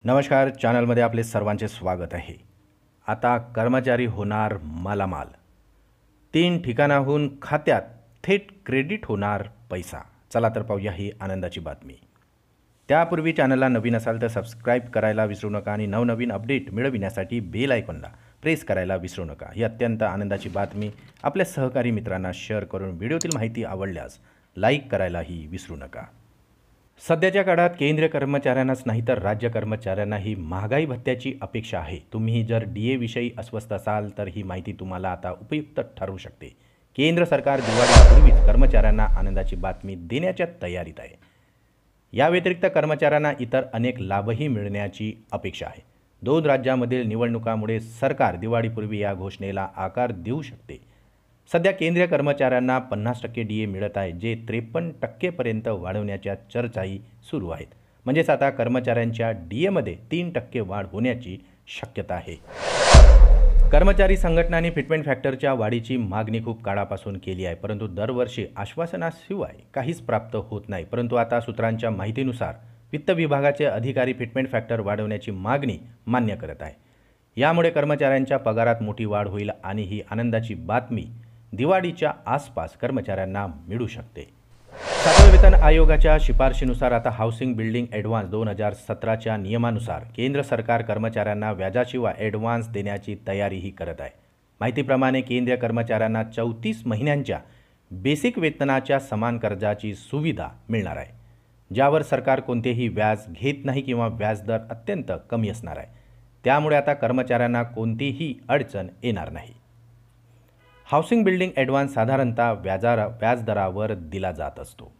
नमस्कार, चॅनलमध्ये आपले सर्वांचे स्वागत आहे। आता कर्मचारी होणार मालामाल। 3 ठिकाणाहून खात्यात थेट क्रेडिट होणार पैसा। चला तर पाहूया ही आनंदाची बातमी। त्यापूर्वी चॅनलला नवीन असाल तर सबस्क्राइब करायला विसरू नका आणि नवनवीन अपडेट मिळविण्यासाठी बेल आयकॉनला प्रेस करायला विसरू नका। ही अत्यंत आनंदाची बातमी आपल्या सहकारी मित्रांना शेअर करून व्हिडिओतील माहिती आवडल्यास लाईक करायलाही विसरू नका। सध्याच्या काळात केंद्रीय कर्मचाऱ्यांनाच नाही तर राज्य कर्मचाऱ्यांनाही महागाई भत्त्याची अपेक्षा आहे। तुम्ही जर DA विषयी अस्वस्थ असाल तर ही माहिती तुम्हाला आता उपयुक्त ठरू शकते। केंद्र सरकार दिवाळीपूर्वीच कर्मचाऱ्यांना आनंदाची बातमी देण्याच्या तयारीत आहे। या व्यतिरिक्त कर्मचाऱ्यांना इतर अनेक लाभही मिळण्याची अपेक्षा आहे। 2 राज्यांमधील निवडणुकांमुळे सरकार दिवाळीपूर्वी या घोषणेला आकार देऊ शकते। सध्या केंद्रीय कर्मचाऱ्यांना 50% DA मिळत आहे, जे 53% पर्यंत वाढवण्याच्या चर्चाही सुरू आहेत। म्हणजेच आता कर्मचाऱ्यांच्या DA मध्ये 3% वाढ होण्याची शक्यता आहे। कर्मचारी संघटनांनी फिटमेंट फॅक्टरच्या वाढीची मागणी खूप काळापासून केली आहे, परंतु दरवर्षी आश्वासनाशिवाय काहीच प्राप्त होत नाही। परंतु आता सूत्रांच्या माहितीनुसार वित्त विभागाचे अधिकारी फिटमेंट फॅक्टर वाढवण्याची मागणी मान्य करत आहे। यामुळे कर्मचाऱ्यांच्या पगारात मोठी वाढ होईल आणि ही आनंदाची बातमी दिवाळीच्या आसपास कर्मचाऱ्यांना मिळू शकते। 7व्या वेतन आयोगाच्या शिफारशीनुसार आता हाऊसिंग बिल्डिंग ॲडव्हान्स 2017च्या नियमानुसार केंद्र सरकार कर्मचाऱ्यांना व्याजाशिवाय ॲडव्हान्स देण्याची तयारीही करत आहे। माहितीप्रमाणे केंद्रीय कर्मचाऱ्यांना 34 महिन्यांच्या बेसिक वेतनाच्या समान कर्जाची सुविधा मिळणार आहे, ज्यावर सरकार कोणतेही व्याज घेत नाही किंवा व्याजदर अत्यंत कमी असणार आहे। त्यामुळे आता कर्मचाऱ्यांना कोणतीही अडचण येणार नाही। हाऊसिंग बिल्डिंग ॲडव्हान्स साधारणतः व्याजदरावर दिला जात असतो।